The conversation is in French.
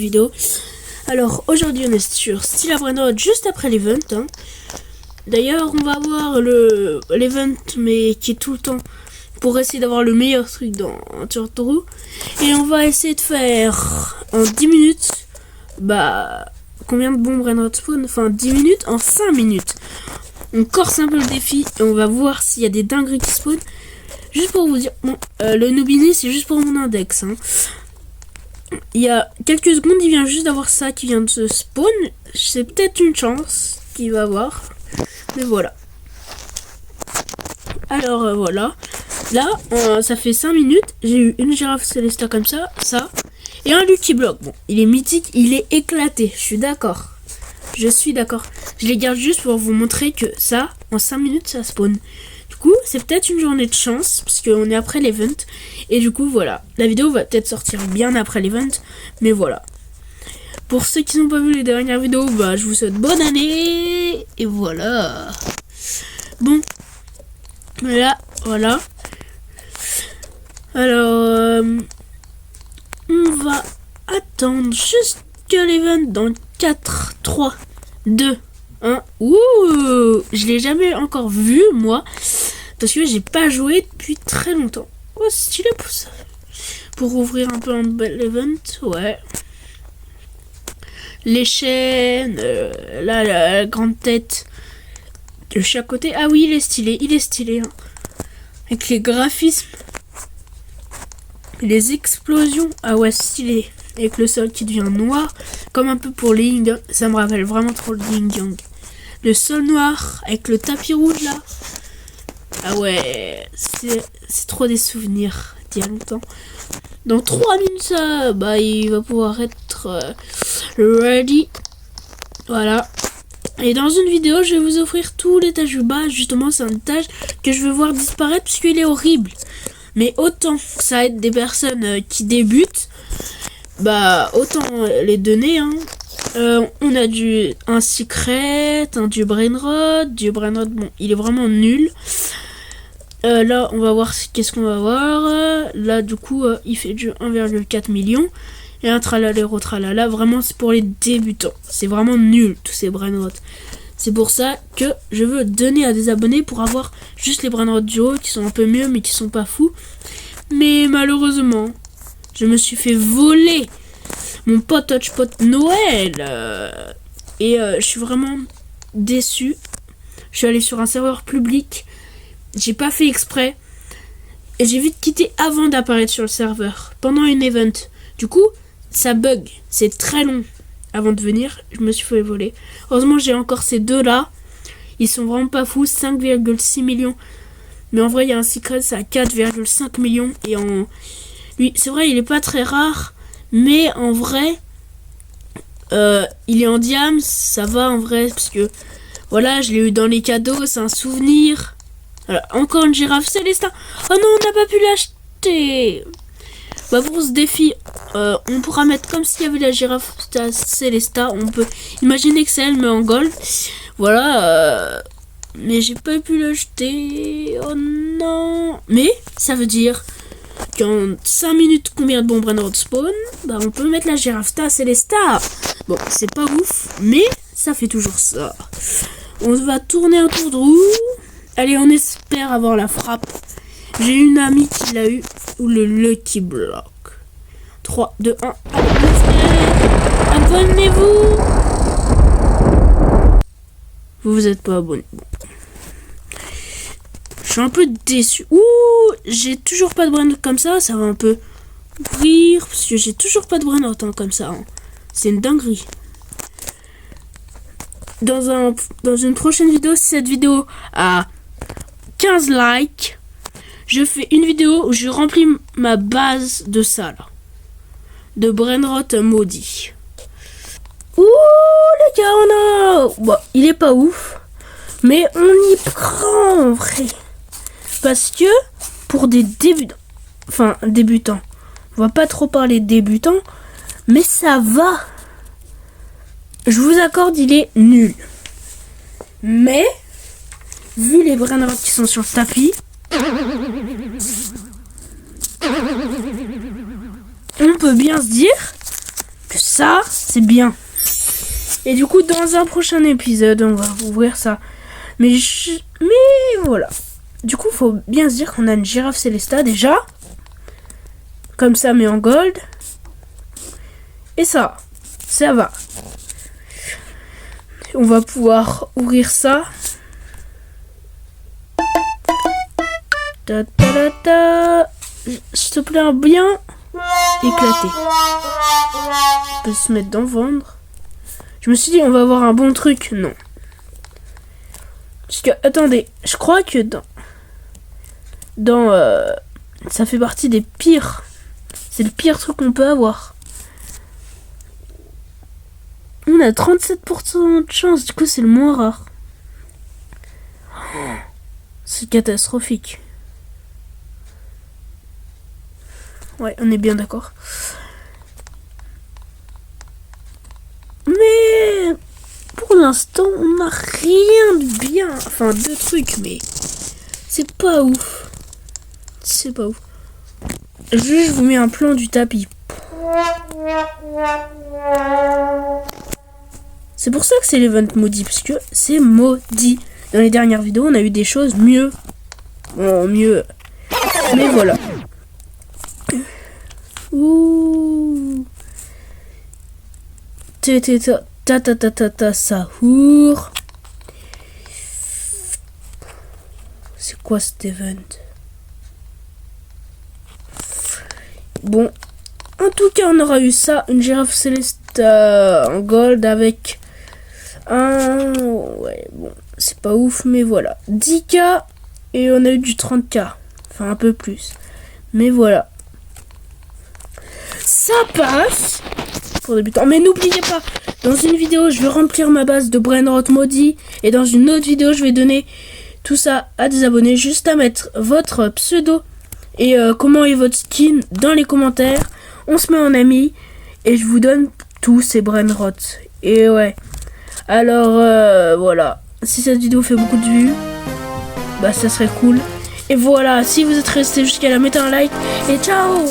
vidéo. Alors aujourd'hui on est sur Still Brainrot juste après l'event. D'ailleurs on va voir l'event mais qui est tout le temps pour essayer d'avoir le meilleur truc dans Turtle. Et on va essayer de faire en 10 minutes. Combien de bons Brainrot spawn? Enfin 10 minutes en 5 minutes. On corse un peu le défi et on va voir s'il y a des dingueries qui spawn. Juste pour vous dire, bon, le Nubini c'est juste pour mon index. Il y a quelques secondes, il vient juste d'avoir ça qui vient de se spawn. C'est peut-être une chance qu'il va avoir. Mais voilà. Alors voilà. Là, ça fait 5 minutes. J'ai eu une girafe Célesta comme ça. Et un Lucky Block. Bon, il est mythique, il est éclaté. Je suis d'accord. Je les garde juste pour vous montrer que ça, en 5 minutes, ça spawn. Du coup, c'est peut-être une journée de chance, parce qu'on est après l'event. Et du coup, voilà. La vidéo va peut-être sortir bien après l'event, mais voilà. Pour ceux qui n'ont pas vu les dernières vidéos, je vous souhaite bonne année. Et voilà. Bon. Là, voilà. Alors, on va attendre jusqu'à l'event dans 4, 3, 2, 1. Ouh, je l'ai jamais encore vu, moi. Parce que j'ai pas joué depuis très longtemps. Oh, c'est stylé pour ça. Pour ouvrir un peu un bel event, ouais. Les chaînes, là, la grande tête de chaque côté. Ah oui, il est stylé. Avec les graphismes. Les explosions. Ah ouais, stylé. Avec le sol qui devient noir. Comme un peu pour les Yin Yang. Ça me rappelle vraiment trop le Yin Yang. Le sol noir avec le tapis rouge là. Ah ouais, c'est trop des souvenirs d'il y a longtemps. Dans 3 minutes, ça, il va pouvoir être ready. Voilà. Et dans une vidéo, je vais vous offrir tout l'étage du bas. Justement, c'est un étage que je veux voir disparaître parce qu'il est horrible. Mais autant ça aide des personnes qui débutent, autant les donner. On a un secret, du Brainrot. Bon, il est vraiment nul. Là, on va voir qu'est-ce qu'on va voir. Là, du coup, il fait du 1,4 million. Et un tralalero tralala. Vraiment, c'est pour les débutants. C'est vraiment nul, tous ces Brainrot. C'est pour ça que je veux donner à des abonnés pour avoir juste les Brainrot du haut qui sont un peu mieux, mais qui sont pas fous. Mais malheureusement, je me suis fait voler mon pote Hotspot Noël. Et je suis vraiment déçu. Je suis allé sur un serveur public. J'ai pas fait exprès. Et j'ai vite quitté avant d'apparaître sur le serveur. Pendant une event. Du coup, ça bug. C'est très long. Avant de venir, je me suis fait voler. Heureusement, j'ai encore ces deux là. Ils sont vraiment pas fous. 5,6 millions. Mais en vrai, il y a un secret, c'est à 4,5 millions. Et lui, c'est vrai, il est pas très rare. Mais en vrai, il est en diams. Ça va en vrai. Parce que, voilà, je l'ai eu dans les cadeaux. C'est un souvenir. Voilà, encore une girafe Célesta. Oh non, on n'a pas pu l'acheter. Pour ce défi, on pourra mettre comme s'il y avait la girafe Célesta. On peut imaginer que c'est elle, mais en gold. Voilà. Mais j'ai pas pu l'acheter. Oh non. Mais ça veut dire qu'en 5 minutes, combien de bons Brainrot spawn, on peut mettre la girafe Célesta. Bon, c'est pas ouf, mais ça fait toujours ça. On va tourner un tour de roue. Allez, on espère avoir la frappe. J'ai une amie qui l'a eu. Ou le Lucky Block. 3, 2, 1. Abonnez-vous. Vous êtes pas abonné. Bon. Je suis un peu déçu. Ouh, j'ai toujours pas de Brainrot comme ça. Ça va un peu rire. Parce que j'ai toujours pas de Brainrot comme ça. C'est une dinguerie. Dans une prochaine vidéo, si cette vidéo a 15 likes, je fais une vidéo où je remplis ma base de ça là. De Brainrot maudit. Ouh les gars, on a... il est pas ouf. Mais on y prend en vrai. Parce que pour des débutants. On va pas trop parler de débutants. Mais ça va. Je vous accorde, il est nul. Mais vu les Brainrot qui sont sur le tapis, on peut bien se dire que ça, c'est bien. Et du coup, dans un prochain épisode, on va ouvrir ça. Mais voilà. Du coup, faut bien se dire qu'on a une girafe Célesta déjà. Comme ça, mais en gold. Et ça va. On va pouvoir ouvrir ça. Ta ta ta ta. S'il te plaît, bien éclaté. On peut se mettre dans vendre. Je me suis dit, on va avoir un bon truc. Non. Parce que, attendez, je crois que ça fait partie des pires. C'est le pire truc qu'on peut avoir. On a 37% de chance, du coup c'est le moins rare. C'est catastrophique. Ouais, on est bien d'accord. Mais pour l'instant, on n'a rien de bien. Enfin, deux trucs, mais c'est pas ouf. C'est pas ouf. Je vous mets un plan du tapis. C'est pour ça que c'est l'event maudit, parce que c'est maudit. Dans les dernières vidéos, on a eu des choses mieux. Bon, mieux. Mais voilà. Ouh. Ta sahour. C'est quoi cet event? Bon. En tout cas, on aura eu ça. Une girafe céleste en gold avec un... Ouais, bon. C'est pas ouf, mais voilà. 10K et on a eu du 30K. Enfin, un peu plus. Mais voilà. Ça passe pour débutants. Mais n'oubliez pas, dans une vidéo, je vais remplir ma base de Brainrot maudit. Et dans une autre vidéo, je vais donner tout ça à des abonnés. Juste à mettre votre pseudo et comment est votre skin dans les commentaires. On se met en ami. Et je vous donne tous ces Brainrot. Et ouais. Alors, voilà. Si cette vidéo fait beaucoup de vues, bah ça serait cool. Et voilà, si vous êtes resté jusqu'à là, mettez un like. Et ciao!